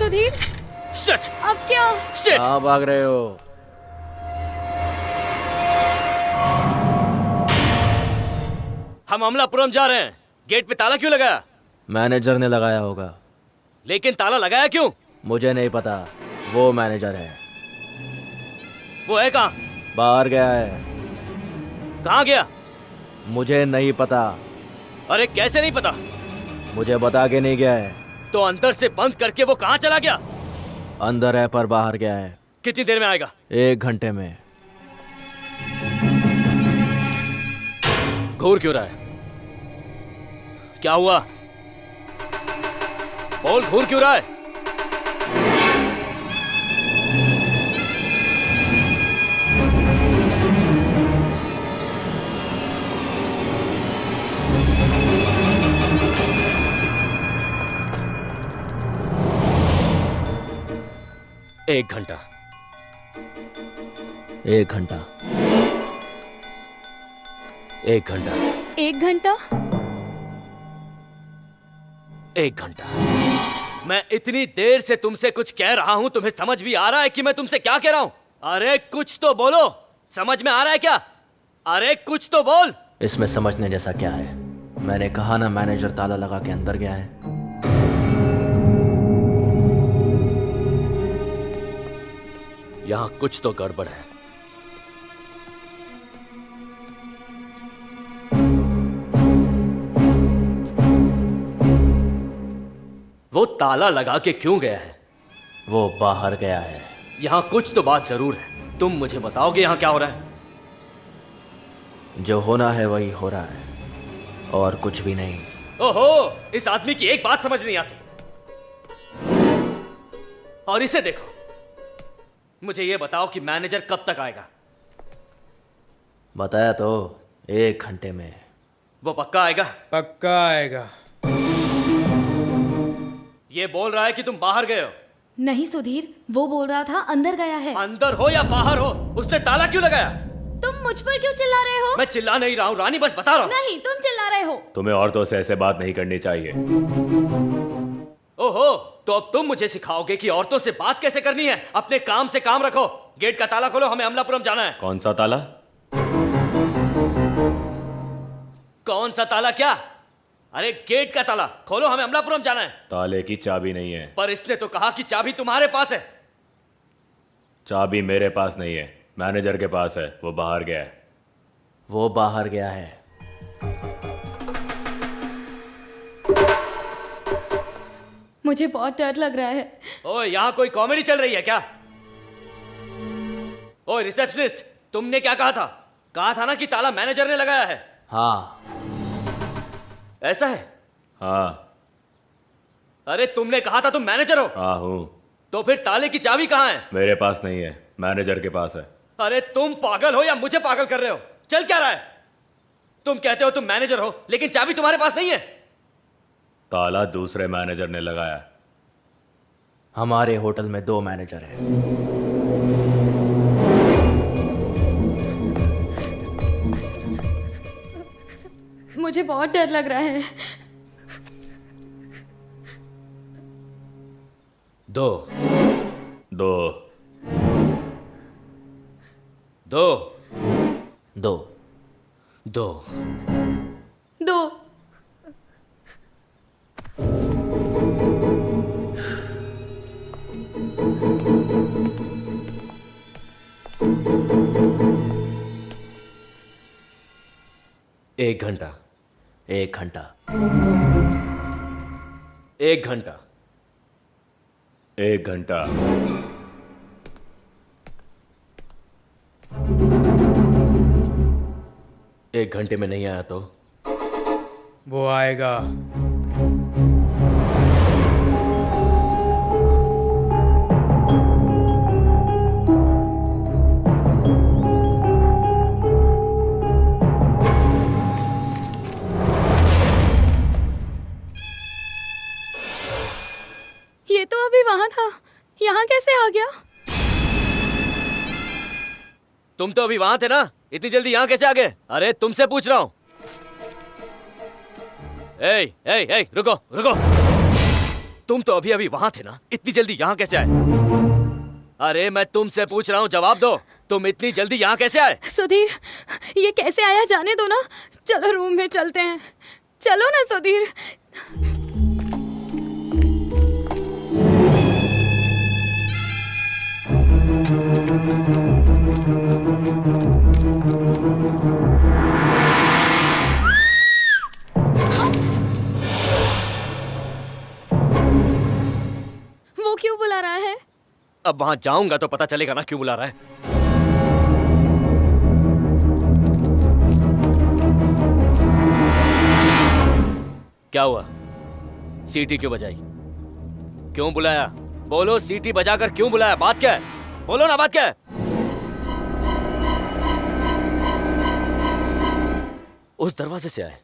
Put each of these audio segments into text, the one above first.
Sudhir, shit! अब क्या? Shit! कहाँ भाग रहे हो? हम अमलापुरम जा रहे हैं। गेट पे ताला क्यों लगाया? मैनेजर ने लगाया होगा। लेकिन ताला लगाया क्यों? मुझे नहीं पता, वो मैनेजर है। वो है कहाँ? बाहर गया है। कहाँ गया? मुझे नहीं पता। अरे कैसे नहीं पता? मुझे बता के नहीं गया है। तो अंदर से बंद करके वो कहाँ चला गया? अंदर है पर बाहर गया है। कितनी देर में आएगा? 1 घंटे में। घूर क्यों रहा है? क्या हुआ? बोल, घूर क्यों रहा है? एक घंटा। 1 घंटा। 1 घंटा। 1 घंटा? 1 घंटा। मैं इतनी देर से तुमसे कुछ कह रहा हूं, तुम्हें समझ भी आ रहा है कि मैं तुमसे क्या कह रहा हूं? अरे कुछ तो बोलो, समझ में आ रहा है क्या? अरे कुछ तो बोल। इसमें समझने जैसा क्या है? मैंने कहा ना, मैनेजर ताला लगा के अंदर गया है। यहां कुछ तो गड़बड़ है। वो ताला लगा के क्यों गया है? वो बाहर गया है। यहां कुछ तो बात जरूर है। तुम मुझे बताओगे यहां क्या हो रहा है? जो होना है वही हो रहा है, और कुछ भी नहीं। ओहो, इस आदमी की एक बात समझ नहीं आती। और इसे देखो। मुझे यह बताओ कि मैनेजर कब तक आएगा? बताया तो, 1 घंटे में। वो पक्का आएगा? पक्का आएगा। ये बोल रहा है कि तुम बाहर गए हो। नहीं सुधीर, वो बोल रहा था अंदर गया है। अंदर हो या बाहर हो, उसने ताला क्यों लगाया? तुम मुझ पर क्यों चिल्ला रहे हो? मैं चिल्ला नहीं रहा हूँ रानी, बस बता रहा हूँ। नहीं, तुम चिल्ला रहे हो। तुम्हें औरतों से ऐसे बात नहीं करनी चाहिए। ओहो, तो अब तुम मुझे सिखाओगे कि औरतों से बात कैसे करनी है? अपने काम से काम रखो। गेट का ताला खोलो, हमें अमलापुरम जाना है। कौन सा ताला? कौन सा ताला क्या? अरे गेट का ताला खोलो, हमें अमलापुरम जाना है। ताले की चाबी नहीं है। पर इसने तो कहा कि चाबी तुम्हारे पास है। चाबी मेरे पास नहीं है, मैनेजर के पास है। वो बाहर गया है। वो बाहर गया है। मुझे बहुत डर लग रहा है। ओए, यहाँ कोई कॉमेडी चल रही है क्या? ओए रिसेप्शनिस्ट, तुमने क्या कहा था? कहा था ना कि ताला मैनेजर ने लगाया है। हाँ। ऐसा है? हाँ। अरे तुमने कहा था तुम मैनेजर हो। हाँ हूँ। तो फिर ताले की चाबी कहाँ है? मेरे पास नहीं है, मैनेजर के पास है। अरे तुम पागल हो या मुझे पागल कर रहे हो? चल क्या रहा है? तुम कहते हो तुम मैनेजर हो, लेकिन चाबी तुम्हारे पास नहीं है। ताला दूसरे मैनेजर ने लगाया। हमारे होटल में 2 मैनेजर हैं। मुझे बहुत डर लग रहा है। 2 2 2 2 2 2 1 घंटा। 1 घंटा। 1 घंटा। 1 घंटा। 1 घंटे में नहीं आया तो? वो आएगा। ये तो अभी वहां था, यहाँ कैसे आ गया? तुम तो अभी वहां थे ना, इतनी जल्दी यहाँ कैसे आ गए? अरे तुमसे पूछ रहा हूं। रुको रुको। तुम तो अभी अभी वहां थे ना, इतनी जल्दी यहाँ कैसे आए? अरे मैं तुमसे पूछ रहा हूँ, जवाब दो। तुम इतनी जल्दी यहाँ कैसे आए? सुधीर, ये कैसे आया जाने दो ना। चलो रूम में चलते हैं, चलो ना सुधीर। वो क्यों बुला रहा है? अब वहां जाऊंगा तो पता चलेगा ना क्यों बुला रहा है। क्या हुआ? सीटी क्यों बजाई? क्यों बुलाया? बोलो, सीटी बजाकर क्यों बुलाया? बात क्या है? बोलो ना, बात क्या है? उस दरवाजे से आए।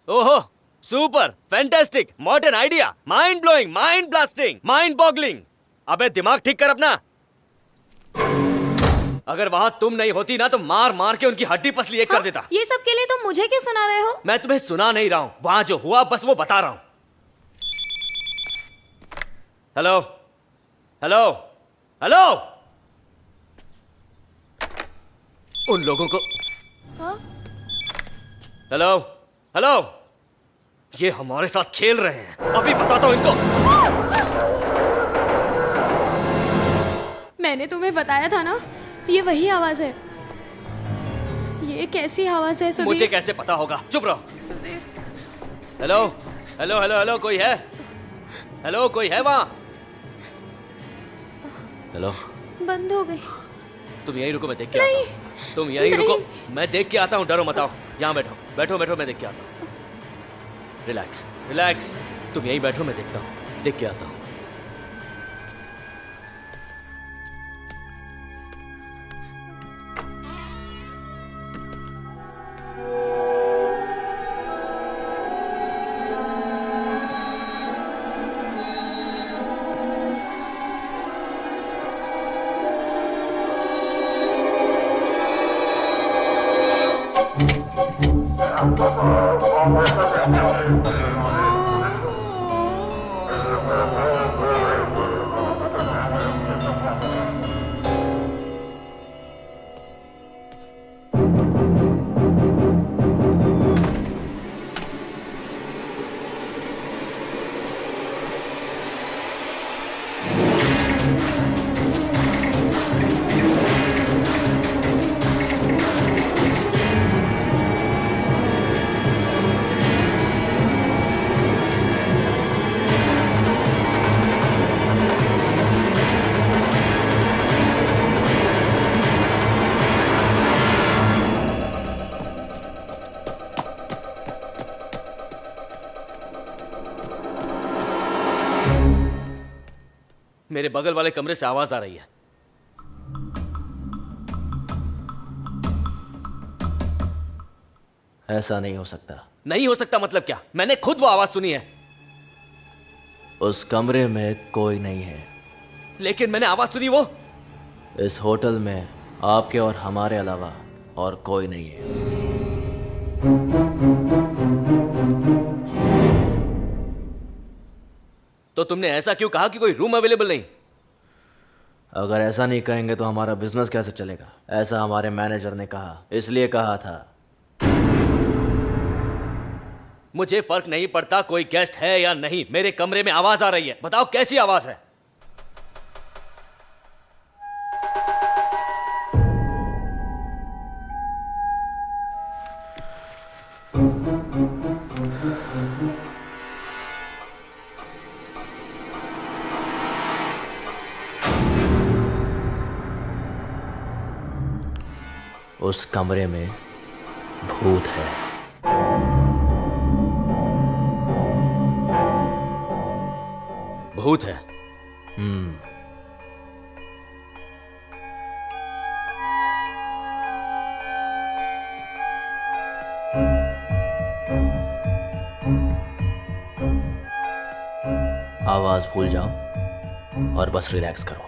ओहो, super, fantastic, modern idea, mind blowing, mind blasting, mind boggling. अबे दिमाग ठीक कर अपना। अगर वहां तुम नहीं होती ना तो मार मार के उनकी हड्डी पसली एक कर देता। ये सब के लिए तुम मुझे क्यों सुना रहे हो? मैं तुम्हें सुना नहीं रहा हूं, वहां जो हुआ बस वो बता रहा हूं। Hello, hello, hello. उन लोगों को हेलो, हेलो। ये हमारे साथ खेल रहे हैं, अभी बताता हूं इनको। मैंने तुम्हें बताया था ना, ये वही आवाज है। ये कैसी आवाज है सुधीर? मुझे कैसे पता होगा? चुप रहो। Sudhir. Hello, hello, hello, hello, कोई है? हेलो, कोई है वहां? हेलो। बंद हो गई। तुम यहीं रुको, मैं देख के आता हूं। तुम यहीं रुको, मैं देख के आता हूं। डरो मत, आओ यहाँ बैठो, बैठो, बैठो, मैं देख के आता हूं। Relax, relax. तुम यहीं बैठो, मैं देखता हूं, देख के आता हूं। मेरे बगल वाले कमरे से आवाज आ रही है। ऐसा नहीं हो सकता। नहीं हो सकता मतलब क्या? मैंने खुद वो आवाज सुनी है। उस कमरे में कोई नहीं है। लेकिन मैंने आवाज सुनी वो। इस होटल में आपके और हमारे अलावा और कोई नहीं है। तो तुमने ऐसा क्यों कहा कि कोई रूम अवेलेबल नहीं? अगर ऐसा नहीं कहेंगे तो हमारा बिजनेस कैसे चलेगा? ऐसा हमारे मैनेजर ने कहा, इसलिए कहा था। मुझे फर्क नहीं पड़ता कोई गेस्ट है या नहीं, मेरे कमरे में आवाज आ रही है। बताओ कैसी आवाज है? उस कमरे में भूत है। भूत है? आवाज भूल जाओ और बस रिलैक्स करो।